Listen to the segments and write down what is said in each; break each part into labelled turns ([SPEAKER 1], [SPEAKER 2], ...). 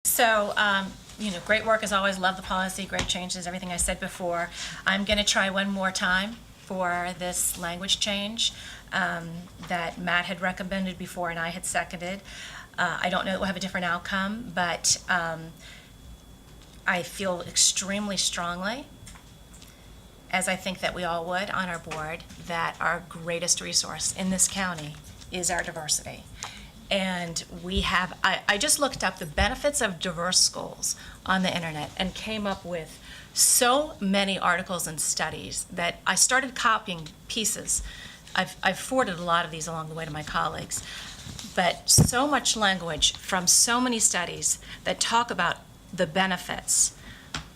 [SPEAKER 1] So, great work as always. Love the policy, great changes, everything I said before. I'm going to try one more time for this language change that Matt had recommended before and I had seconded. I don't know that we'll have a different outcome, but I feel extremely strongly, as I think that we all would on our board, that our greatest resource in this county is our diversity. And we have, I just looked up the benefits of diverse schools on the internet and came up with so many articles and studies that I started copying pieces. I've forwarded a lot of these along the way to my colleagues, but so much language from so many studies that talk about the benefits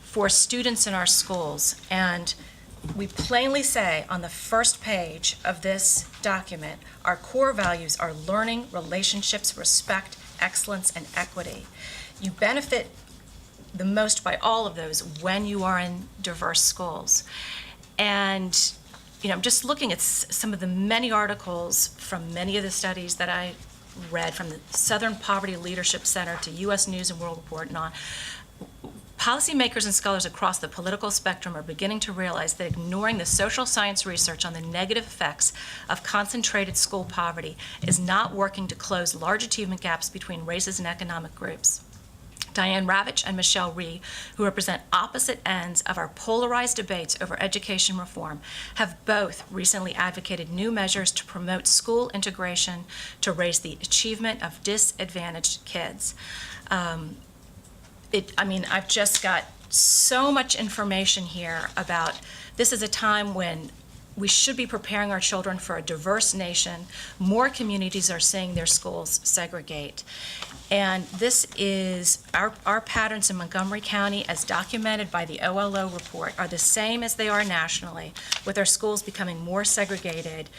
[SPEAKER 1] for students in our schools. And we plainly say on the first page of this document, our core values are learning, relationships, respect, excellence, and equity. You benefit the most by all of those when you are in diverse schools. And, I'm just looking at some of the many articles from many of the studies that I read, from the Southern Poverty Leadership Center to U.S. News and World Report and on. Policymakers and scholars across the political spectrum are beginning to realize that ignoring the social science research on the negative effects of concentrated school poverty is not working to close large achievement gaps between races and economic groups. Diane Ravitch and Michelle Rhee, who represent opposite ends of our polarized debates over education reform, have both recently advocated new measures to promote school integration to raise the achievement of disadvantaged kids. I've just got so much information here about this is a time when we should be preparing our children for a diverse nation. More communities are seeing their schools segregate. And this is, our patterns in Montgomery County, as documented by the OLO report, are the same as they are nationally, with our schools becoming more segregated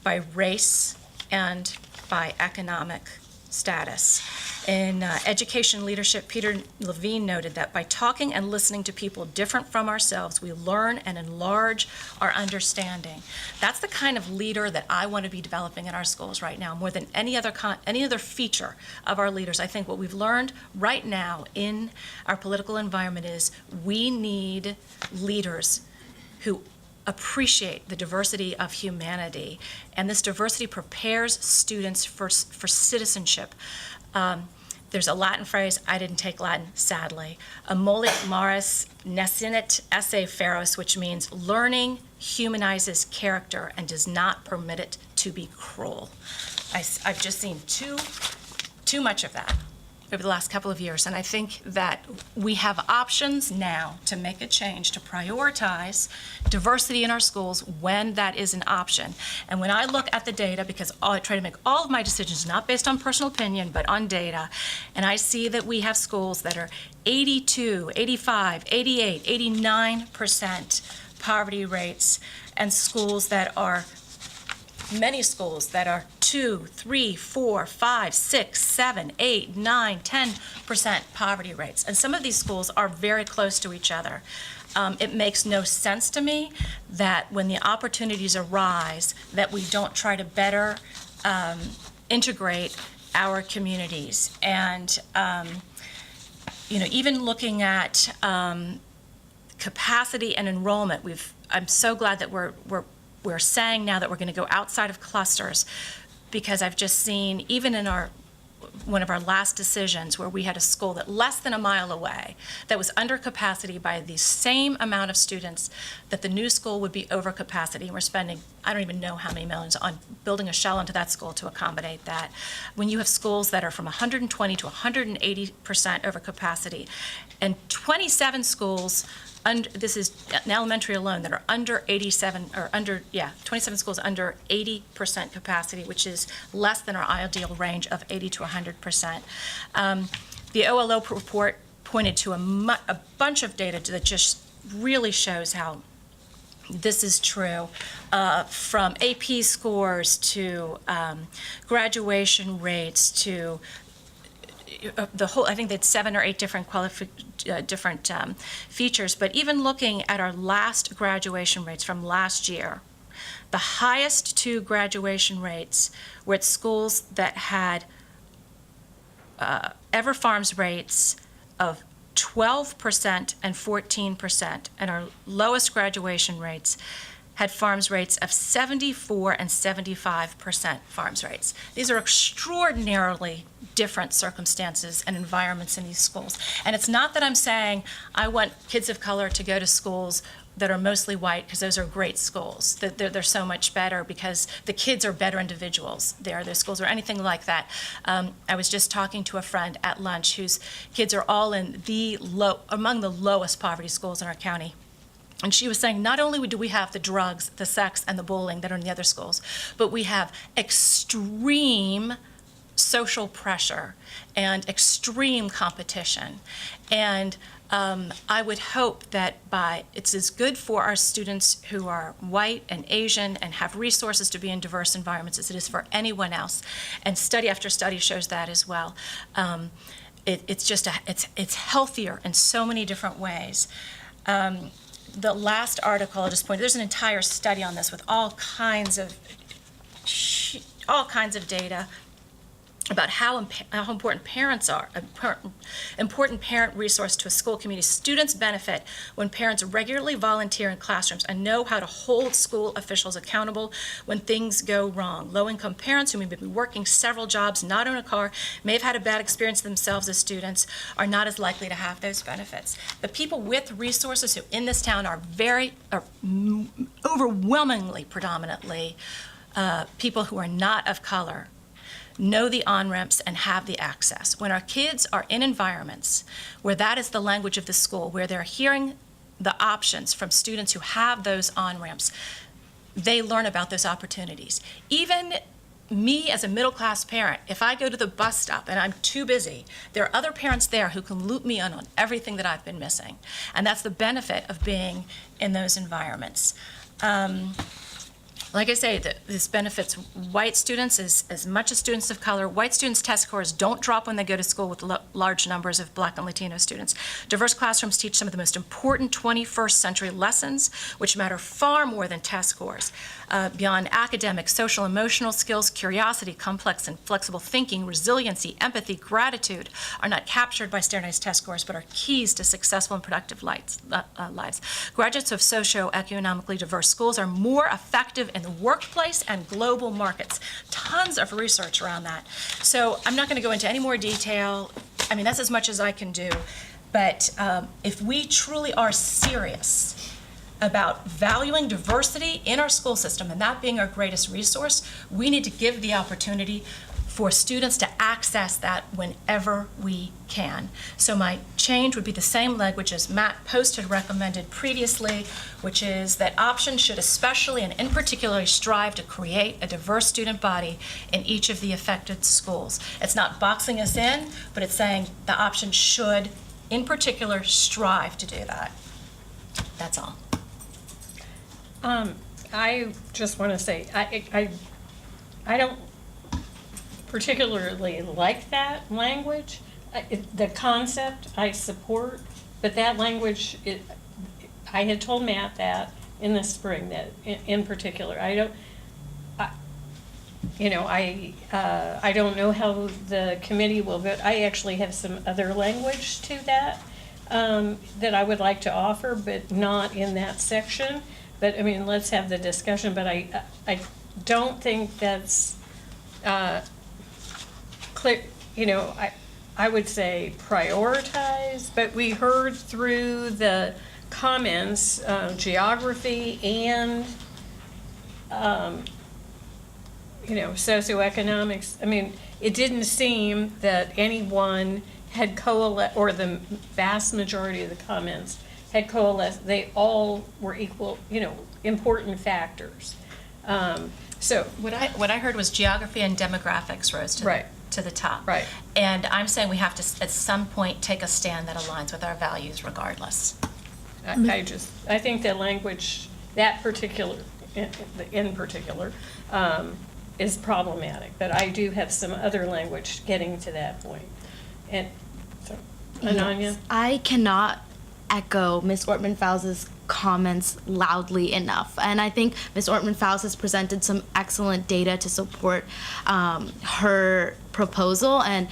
[SPEAKER 1] by race and by economic status. In Education Leadership, Peter Levine noted that by talking and listening to people different from ourselves, we learn and enlarge our understanding. That's the kind of leader that I want to be developing in our schools right now, more than any other feature of our leaders. I think what we've learned right now in our political environment is we need leaders who appreciate the diversity of humanity, and this diversity prepares students for citizenship. There's a Latin phrase, I didn't take Latin, sadly, amolit maris nescinet esse feros, which means learning humanizes character and does not permit it to be cruel. I've just seen too much of that over the last couple of years, and I think that we have options now to make a change, to prioritize diversity in our schools when that is an option. And when I look at the data, because I try to make all of my decisions not based on personal opinion, but on data, and I see that we have schools that are 82, 85, 88, 89% poverty rates, and schools that are many schools that are 2, 3, 4, 5, 6, 7, 8, 9, 10% poverty rates. And some of these schools are very close to each other. It makes no sense to me that when the opportunities arise, that we don't try to better integrate our communities. And, even looking at capacity and enrollment, I'm so glad that we're saying now that we're going to go outside of clusters, because I've just seen, even in one of our last decisions where we had a school that less than a mile away that was under capacity by the same amount of students, that the new school would be over capacity, and we're spending, I don't even know how many millions on building a shell into that school to accommodate that. When you have schools that are from 120 to 180% over capacity, and 27 schools, this is an elementary alone, that are under 27 schools under 80% capacity, which is less than our ideal range of 80 to 100%. The OLO report pointed to a bunch of data that just really shows how this is true, from AP scores to graduation rates to the whole. I think they had 7 or 8 different features. But even looking at our last graduation rates from last year, the highest 2 graduation rates were at schools that had Ever Farms rates of 12% and 14%, and our lowest graduation rates had farms rates of 74 and 75% farms rates. These are extraordinarily different circumstances and environments in these schools. And it's not that I'm saying I want kids of color to go to schools that are mostly white, because those are great schools. They're so much better because the kids are better individuals there, those schools, or anything like that. I was just talking to a friend at lunch whose kids are all in among the lowest poverty schools in our county. And she was saying, not only do we have the drugs, the sex, and the bullying that are in the other schools, but we have extreme social pressure and extreme competition. And I would hope that it's as good for our students who are white and Asian and have resources to be in diverse environments as it is for anyone else. And study after study shows that as well. It's healthier in so many different ways. The last article I'll just point, there's an entire study on this with all kinds of data about how important parents are, important parent resource to a school community. Students benefit when parents regularly volunteer in classrooms and know how to hold school officials accountable when things go wrong. Low-income parents who may be working several jobs, not own a car, may have had a bad experience themselves as students, are not as likely to have those benefits. The people with resources who in this town are overwhelmingly, predominantly, people who are not of color, know the on-ramps and have the access. When our kids are in environments where that is the language of the school, where they're hearing the options from students who have those on-ramps, they learn about those opportunities. Even me as a middle-class parent, if I go to the bus stop and I'm too busy, there are other parents there who can loop me in on everything that I've been missing. And that's the benefit of being in those environments. Like I say, this benefits white students as much as students of color. White students' test scores don't drop when they go to school with large numbers of Black and Latino students. Diverse classrooms teach some of the most important 21st century lessons, which matter far more than test scores. Beyond academic, social, emotional skills, curiosity, complex and flexible thinking, resiliency, empathy, gratitude are not captured by standardized test scores, but are keys to successful and productive lives. Graduates of socioeconomically diverse schools are more effective in the workplace and global markets. Tons of research around that. So I'm not going to go into any more detail. I mean, that's as much as I can do. But if we truly are serious about valuing diversity in our school system and that being our greatest resource, we need to give the opportunity for students to access that whenever we can. So my change would be the same language as Matt Post had recommended previously, which is that options should especially and in particular strive to create a diverse student body in each of the affected schools. It's not boxing us in, but it's saying the option should in particular strive to do that. That's all.
[SPEAKER 2] I just want to say, I don't particularly like that language. The concept I support, but that language, I had told Matt that in the spring, that in particular, I don't know how the committee will vote. I actually have some other language to that that I would like to offer, but not in that section. But I mean, let's have the discussion. But I don't think that's clear. You know, I would say prioritize. But we heard through the comments geography and socioeconomics. I mean, it didn't seem that anyone had coalesced, or the vast majority of the comments had coalesced. They all were equal, important factors. So
[SPEAKER 1] what I heard was geography and demographics rose to the top.
[SPEAKER 2] Right.
[SPEAKER 1] And I'm saying we have to at some point take a stand that aligns with our values regardless.
[SPEAKER 2] I think the language, that particular, in particular, is problematic. But I do have some other language getting to that point. And so, Ananya?
[SPEAKER 3] Yes, I cannot echo Ms. Ortman-Fowles' comments loudly enough. And I think Ms. Ortman-Fowles has presented some excellent data to support her proposal. And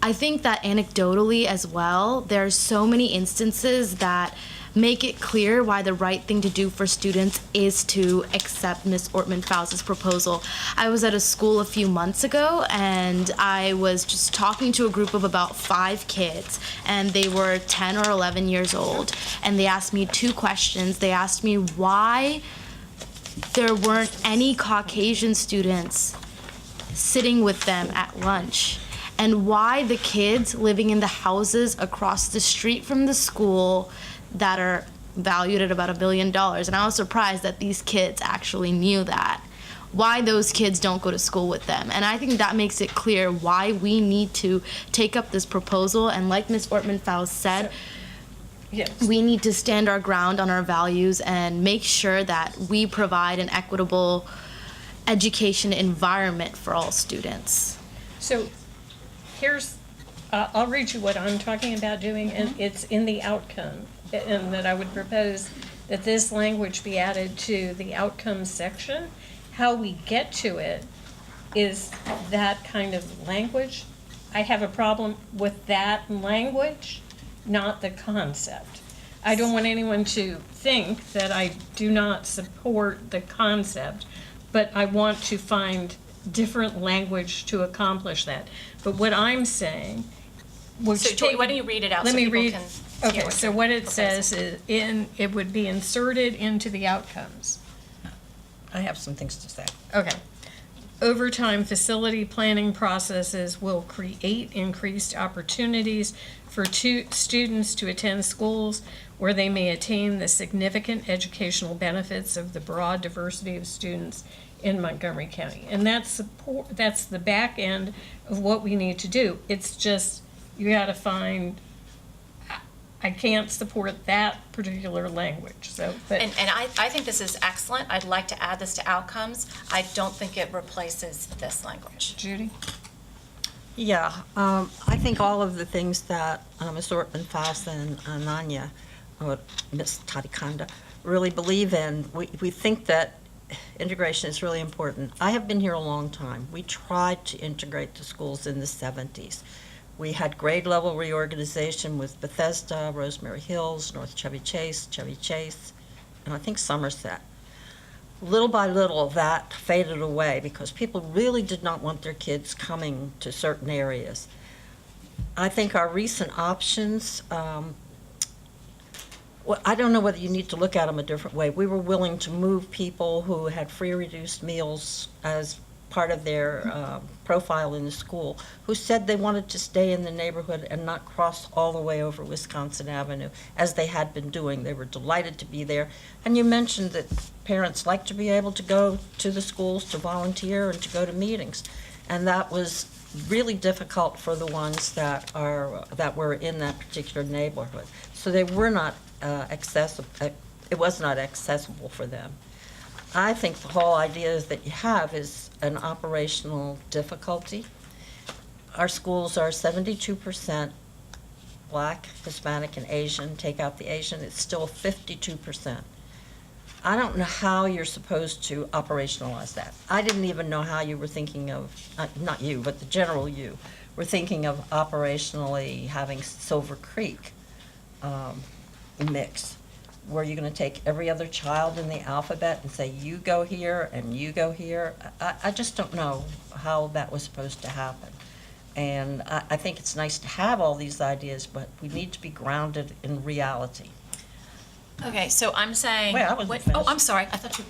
[SPEAKER 3] I think that anecdotally as well, there's so many instances that make it clear why the right thing to do for students is to accept Ms. Ortman-Fowles' proposal. I was at a school a few months ago, and I was just talking to a group of about 5 kids, and they were 10 or 11 years old, and they asked me 2 questions. They asked me why there weren't any Caucasian students sitting with them at lunch, and why the kids living in the houses across the street from the school that are valued at about $1 billion. And I was surprised that these kids actually knew that. Why those kids don't go to school with them. And I think that makes it clear why we need to take up this proposal. And like Ms. Ortman-Fowles said,
[SPEAKER 2] Yes.
[SPEAKER 3] we need to stand our ground on our values and make sure that we provide an equitable education environment for all students.
[SPEAKER 2] So here's, I'll read you what I'm talking about doing, and it's in the outcome. And that I would propose that this language be added to the outcome section. How we get to it is that kind of language. I have a problem with that language, not the concept. I don't want anyone to think that I do not support the concept, but I want to find different language to accomplish that. But what I'm saying,
[SPEAKER 1] So Julie, why don't you read it out
[SPEAKER 2] let
[SPEAKER 1] so
[SPEAKER 2] me
[SPEAKER 1] people
[SPEAKER 2] read.
[SPEAKER 1] can
[SPEAKER 2] Okay,
[SPEAKER 1] hear
[SPEAKER 2] so
[SPEAKER 1] you're
[SPEAKER 2] what it
[SPEAKER 1] proposing.
[SPEAKER 2] says is it would be inserted into the outcomes.
[SPEAKER 4] I have some things to say.
[SPEAKER 2] Okay. Over time, facility planning processes will create increased opportunities for students to attend schools where they may attain the significant educational benefits of the broad diversity of students in Montgomery County. And that's the back end of what we need to do. It's just, you gotta find, I can't support that particular language, so, but.
[SPEAKER 1] And I think this is excellent. I'd like to add this to outcomes. I don't think it replaces this language.
[SPEAKER 2] Judy?
[SPEAKER 4] Yeah, I think all of the things that Ms. Ortman-Fowles and Nanya, or Ms. Tadikanda, really believe in, we think that integration is really important. I have been here a long time. We tried to integrate the schools in the 70s. We had grade level reorganization with Bethesda, Rosemary Hills, North Chevy Chase, and I think Somerset. Little by little, that faded away because people really did not want their kids coming to certain areas. I think our recent options, well, I don't know whether you need to look at them a different way. We were willing to move people who had free reduced meals as part of their profile in the school, who said they wanted to stay in the neighborhood and not cross all the way over Wisconsin Avenue, as they had been doing. They were delighted to be there. And you mentioned that parents like to be able to go to the schools to volunteer and to go to meetings. And that was really difficult for the ones that were in that particular neighborhood. So they were not accessible, it was not accessible for them. I think the whole idea that you have is an operational difficulty. Our schools are 72% Black, Hispanic, and Asian. Take out the Asian, it's still 52%. I don't know how you're supposed to operationalize that. I didn't even know how you were thinking of, not you, but the general you, were thinking of operationally having Silver Creek mix. Were you going to take every other child in the alphabet and say, you go here and you go here? I just don't know how that was supposed to happen. And I think it's nice to have all these ideas, but we need to be grounded in reality.
[SPEAKER 1] Okay, so I'm saying.
[SPEAKER 4] Wait, I wasn't
[SPEAKER 1] what-
[SPEAKER 4] finished.
[SPEAKER 1] Oh, I'm sorry. I thought you.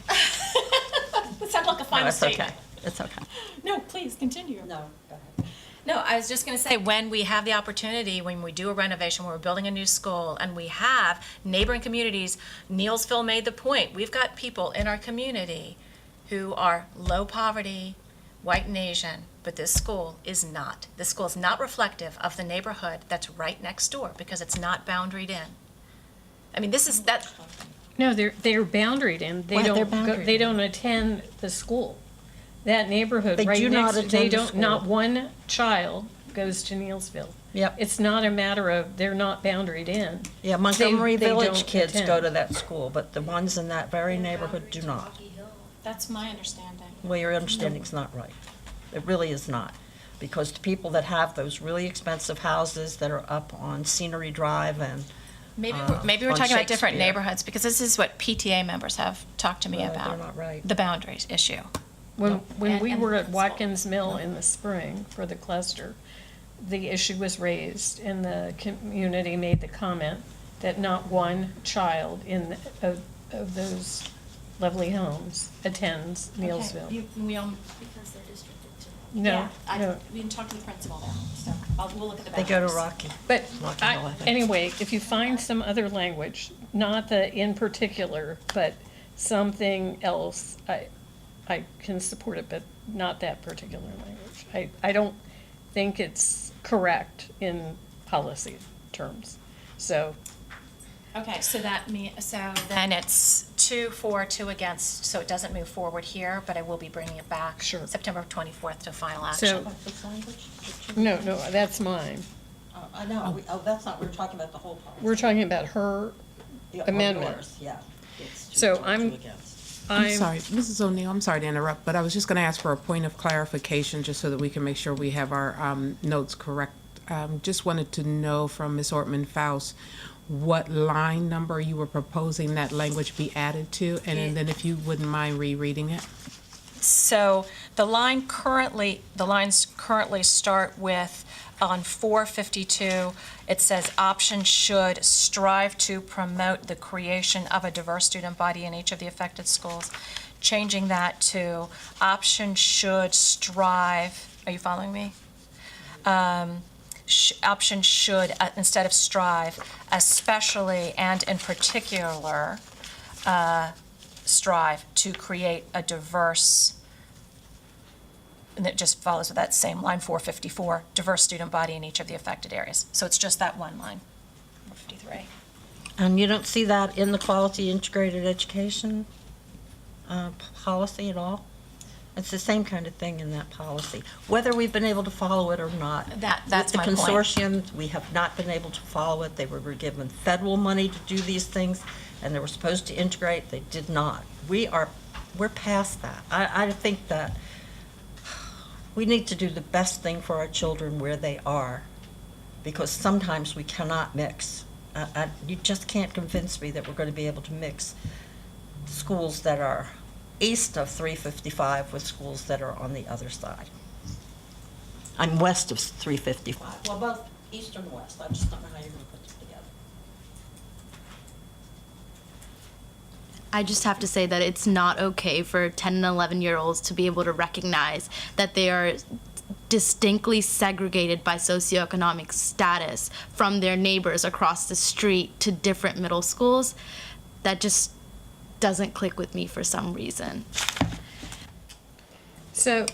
[SPEAKER 1] It sounded like a
[SPEAKER 4] No,
[SPEAKER 1] final
[SPEAKER 4] it's
[SPEAKER 1] statement.
[SPEAKER 4] okay. It's okay.
[SPEAKER 1] No, please continue.
[SPEAKER 4] No, go ahead.
[SPEAKER 1] No, I was just going to say, when we have the opportunity, when we do a renovation, when we're building a new school, and we have neighboring communities, Neelsville made the point, we've got people in our community who are low poverty, white and Asian, but this school is not. This school is not reflective of the neighborhood that's right next door, because it's not boundaried in. I mean, that.
[SPEAKER 2] No, they're boundaried in.
[SPEAKER 4] Why, they're boundaried
[SPEAKER 2] They
[SPEAKER 4] in?
[SPEAKER 2] don't attend the school. That neighborhood
[SPEAKER 4] They
[SPEAKER 2] right
[SPEAKER 4] do
[SPEAKER 2] next,
[SPEAKER 4] not
[SPEAKER 2] they
[SPEAKER 4] attend the
[SPEAKER 2] don't,
[SPEAKER 4] school.
[SPEAKER 2] not one child goes to Neelsville.
[SPEAKER 4] Yep.
[SPEAKER 2] It's not a matter of, they're not boundaried in.
[SPEAKER 4] Yeah, Montgomery
[SPEAKER 2] They
[SPEAKER 4] Village
[SPEAKER 2] don't
[SPEAKER 4] kids
[SPEAKER 2] attend.
[SPEAKER 4] go to that school, but the ones in that very neighborhood do not.
[SPEAKER 1] That's my understanding.
[SPEAKER 4] Well, your understanding's not right. It really is not. because the people that have those really expensive houses that are up on Scenery Drive and
[SPEAKER 1] Maybe we're
[SPEAKER 4] on
[SPEAKER 1] talking about different
[SPEAKER 4] Shakespeare.
[SPEAKER 1] neighborhoods, because this is what PTA members have talked to me
[SPEAKER 4] Well,
[SPEAKER 1] about.
[SPEAKER 4] they're not right.
[SPEAKER 1] The boundaries issue.
[SPEAKER 2] When we
[SPEAKER 1] And
[SPEAKER 2] were
[SPEAKER 1] the
[SPEAKER 2] at
[SPEAKER 1] principal.
[SPEAKER 2] Watkins Mill in the spring for the cluster, the issue was raised, and the community made the comment that not one child of those lovely homes attends Neelsville.
[SPEAKER 1] Because they're districted to.
[SPEAKER 2] No, no.
[SPEAKER 1] We can talk to the principal now, so we'll look at the
[SPEAKER 4] They go to
[SPEAKER 1] boundaries.
[SPEAKER 4] Rocky.
[SPEAKER 2] But
[SPEAKER 4] Rocky Hill, I think.
[SPEAKER 2] anyway, if you find some other language, not the in particular, but something else, I can support it, but not that particular language. I don't think it's correct in policy terms. So,
[SPEAKER 1] Okay, so then it's 2 for, 2 against, so it doesn't move forward here, but I will be bringing it back.
[SPEAKER 2] Sure.
[SPEAKER 1] September 24th to final
[SPEAKER 2] so,
[SPEAKER 1] action.
[SPEAKER 4] This language?
[SPEAKER 2] no, that's mine.
[SPEAKER 4] I know, that's not, we're talking about the whole policy.
[SPEAKER 2] We're talking about her amendment.
[SPEAKER 4] Yeah.
[SPEAKER 2] So I'm
[SPEAKER 5] Sorry, Mrs. O'Neill, I'm sorry to interrupt, but I was just going to ask for a point of clarification, just so that we can make sure we have our notes correct. Just wanted to know from Ms. Ortman-Faust what line number you were proposing that language be added to, and then if you wouldn't mind rereading it.
[SPEAKER 1] So the lines currently start with, on 452, it says, option should strive to promote the creation of a diverse student body in each of the affected schools. Changing that to, option should strive, are you following me? Option should, instead of strive, especially and in particular, strive to create a diverse, and it just follows with that same line, 454, diverse student body in each of the affected areas. So it's just that one line, 453.
[SPEAKER 4] And you don't see that in the quality integrated education policy at all? It's the same kind of thing in that policy, whether we've been able to follow it or not.
[SPEAKER 1] That's my point.
[SPEAKER 4] With the consortium, we have not been able to follow it. They were given federal money to do these things, and they were supposed to integrate. They did not. We're past that. I think that we need to do the best thing for our children where they are, because sometimes we cannot mix. You just can't convince me that we're going to be able to mix schools that are east of 355 with schools that are on the other side. I'm west of 355. Well, both east and west. I just don't know how you're going to put them together.
[SPEAKER 3] I just have to say that it's not okay for 10 and 11-year-olds to be able to recognize that they are distinctly segregated by socioeconomic status from their neighbors across the street to different middle schools. That just doesn't click with me for some reason.
[SPEAKER 2] So,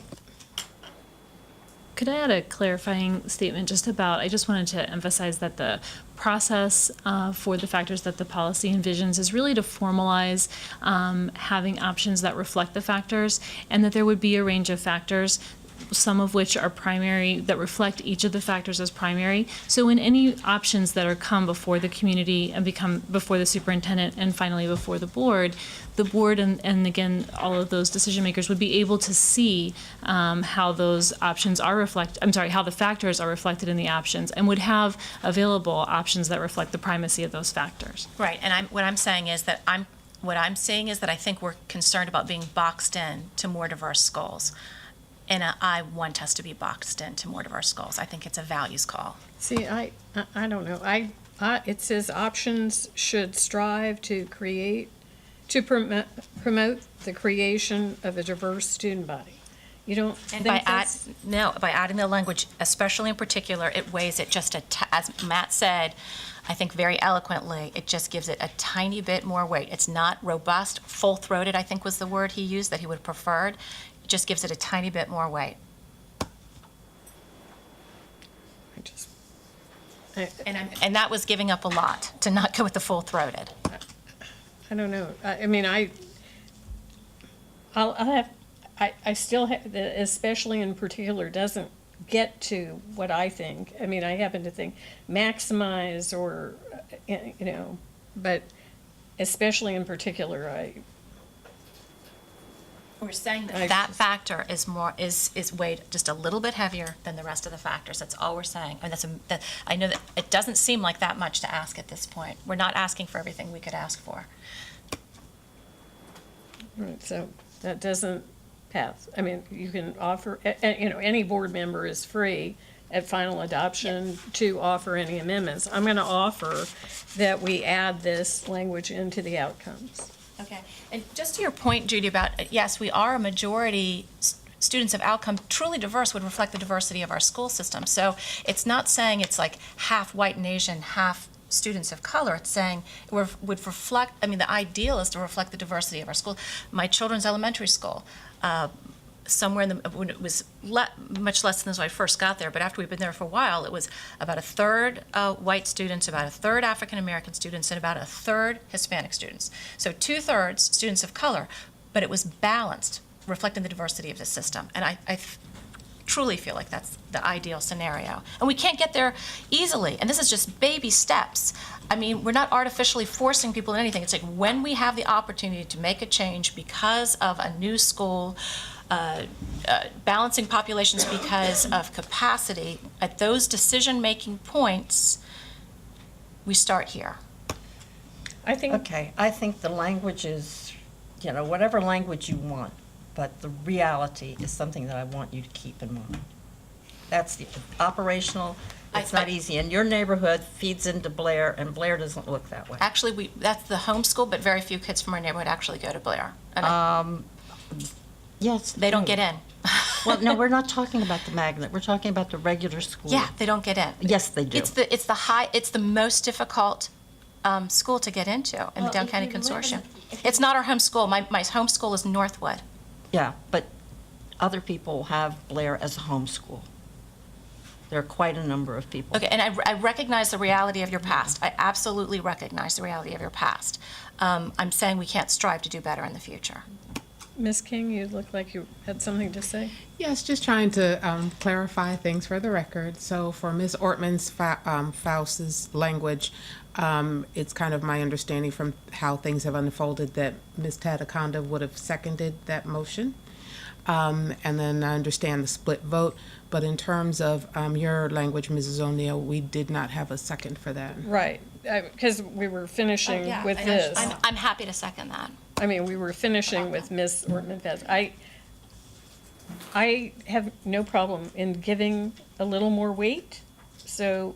[SPEAKER 6] Could I add a clarifying statement just about, I just wanted to emphasize that the process for the factors that the policy envisions is really to formalize having options that reflect the factors, and that there would be a range of factors, some of which are primary, that reflect each of the factors as primary. So in any options that are come before the community and become before the superintendent and finally before the board and again, all of those decision makers would be able to see how those options are how the factors are reflected in the options, and would have available options that reflect the primacy of those factors.
[SPEAKER 1] Right, and what I'm saying is that I think we're concerned about being boxed in to more diverse schools. And I want us to be boxed into more diverse schools. I think it's a values call.
[SPEAKER 2] see, I don't know. It says options should strive to promote the creation of a diverse student body. You don't
[SPEAKER 1] And
[SPEAKER 2] think
[SPEAKER 1] by
[SPEAKER 2] that's?
[SPEAKER 1] by adding the language, especially in particular, it weighs it just as Matt said, I think very eloquently, it just gives it a tiny bit more weight. It's not robust, full-throated, I think was the word he used that he would have preferred. It just gives it a tiny bit more weight. And that was giving up a lot, to not go with the full-throated.
[SPEAKER 2] I don't know. I mean, I still have, especially in particular, doesn't get to what I think. I mean, I happen to think maximize or, but especially in particular,
[SPEAKER 1] We're saying
[SPEAKER 2] I
[SPEAKER 1] that that
[SPEAKER 2] see.
[SPEAKER 1] factor is more, is weighed just a little bit heavier than the rest of the factors. That's all we're saying. And I know that it doesn't seem like that much to ask at this point. We're not asking for everything we could ask for.
[SPEAKER 2] Right, so that doesn't pass. I mean, you can offer, any board member is free at final adoption to offer any amendments. I'm going to offer that we add this language into the outcomes.
[SPEAKER 1] Okay. And just to your point, Judy, about, yes, we are a majority students of outcome. Truly diverse would reflect the diversity of our school system. So it's not saying it's like half white and Asian, half students of color. It's saying would reflect, I mean, the ideal is to reflect the diversity of our school. My children's elementary school, somewhere in the, when it was much less than when I first got there, but after we've been there for a while, it was about a third white students, about a third African-American students, and about a third Hispanic students. So 2/3 students of color, but it was balanced, reflecting the diversity of the system. And I truly feel like that's the ideal scenario. And we can't get there easily, and this is just baby steps. I mean, we're not artificially forcing people in anything. It's like when we have the opportunity to make a change because of a new school, balancing populations because of capacity, at those decision-making points, we start here.
[SPEAKER 2] I think,
[SPEAKER 4] Okay, I think the language is, whatever language you want, but the reality is something that I want you to keep in mind. That's the operational, it's not easy. And your neighborhood feeds into Blair, and Blair doesn't look that way.
[SPEAKER 1] Actually, that's the homeschool, but very few kids from our neighborhood actually go to Blair. And
[SPEAKER 4] Yes.
[SPEAKER 1] they don't get in.
[SPEAKER 4] Well, no, we're not talking about the magnet, we're talking about the regular school.
[SPEAKER 1] Yeah, they don't get in.
[SPEAKER 4] Yes, they do.
[SPEAKER 1] It's the most difficult school to get into in the Down County Consortium. It's not our home school. My home school is Northwood.
[SPEAKER 4] Yeah, but other people have Blair as a homeschool. There are quite a number of people.
[SPEAKER 1] Okay, and I recognize the reality of your past. I absolutely recognize the reality of your past. I'm saying we can't strive to do better in the future.
[SPEAKER 2] Ms. King, you look like you had something to say.
[SPEAKER 5] Yes, just trying to clarify things for the record. So for Ms. Ortman's Faust's language, it's kind of my understanding from how things have unfolded that Ms. Tataconda would have seconded that motion. And then I understand the split vote. But in terms of your language, Mrs. O'Neill, we did not have a second for that.
[SPEAKER 2] Right, because we were finishing with this.
[SPEAKER 1] I'm happy to second that.
[SPEAKER 2] I mean, we were finishing with Ms. Ortman-Fest. I have no problem in giving a little more weight,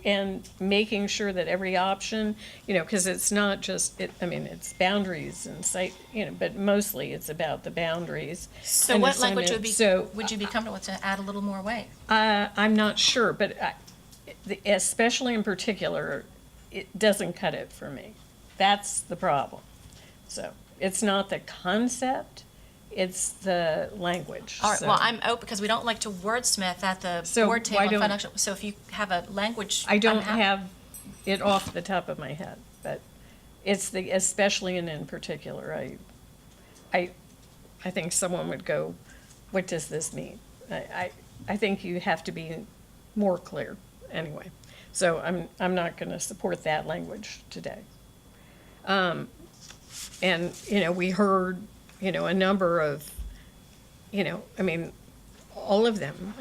[SPEAKER 2] and making sure that every option, because it's not just, it's boundaries and site, but mostly it's about the boundaries.
[SPEAKER 1] So
[SPEAKER 2] and
[SPEAKER 1] what language
[SPEAKER 2] assignment.
[SPEAKER 1] would you be comfortable to add a little more weight?
[SPEAKER 2] I'm not sure, but especially in particular, it doesn't cut it for me. That's the problem. So it's not the concept, it's the language.
[SPEAKER 1] All right,
[SPEAKER 2] So
[SPEAKER 1] well, I'm open, because we don't like to wordsmith at the
[SPEAKER 2] So
[SPEAKER 1] board
[SPEAKER 2] why
[SPEAKER 1] table.
[SPEAKER 2] don't-
[SPEAKER 1] So if you have a language.
[SPEAKER 2] I don't
[SPEAKER 1] I'm happy.
[SPEAKER 2] have it off the top of my head, but it's the especially and in particular. I think someone would go, what does this mean? I think you have to be more clear anyway. So I'm not going to support that language today. And, we heard, a number of, all of them.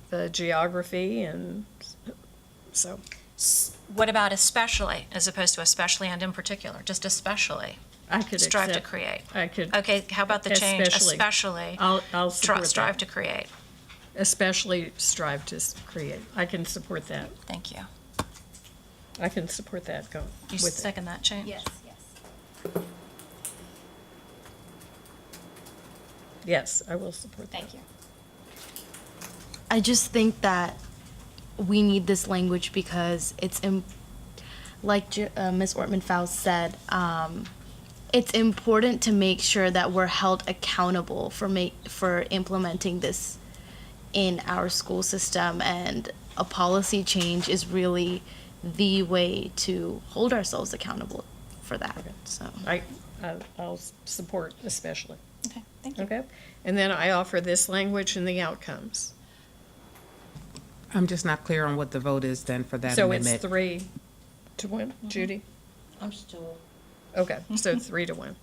[SPEAKER 2] The geography and so.
[SPEAKER 1] What about especially, as opposed to especially and in particular? Just especially.
[SPEAKER 2] I could
[SPEAKER 1] Strive to
[SPEAKER 2] accept-
[SPEAKER 1] create.
[SPEAKER 2] I could.
[SPEAKER 1] Okay, how about the change, especially?
[SPEAKER 2] I'll support
[SPEAKER 1] Strive
[SPEAKER 2] that.
[SPEAKER 1] to create.
[SPEAKER 2] Especially strive to create. I can support that.
[SPEAKER 1] Thank you.
[SPEAKER 2] I can support that going
[SPEAKER 1] You
[SPEAKER 2] with it.
[SPEAKER 1] second that change?
[SPEAKER 3] Yes.
[SPEAKER 2] Yes, I will support that.
[SPEAKER 1] Thank you.
[SPEAKER 3] I just think that we need this language because it's, like Ms. Ortman-Faust said, it's important to make sure that we're held accountable for implementing this in our school system, and a policy change is really the way to hold ourselves accountable for that. So
[SPEAKER 2] I'll support especially.
[SPEAKER 1] Okay, thank you.
[SPEAKER 2] Okay? And then I offer this language in the outcomes.
[SPEAKER 5] I'm just not clear on what the vote is then for that
[SPEAKER 2] So it's
[SPEAKER 5] amendment.
[SPEAKER 2] 3-1, Judy?
[SPEAKER 4] I'm still,
[SPEAKER 2] Okay, so 3-1.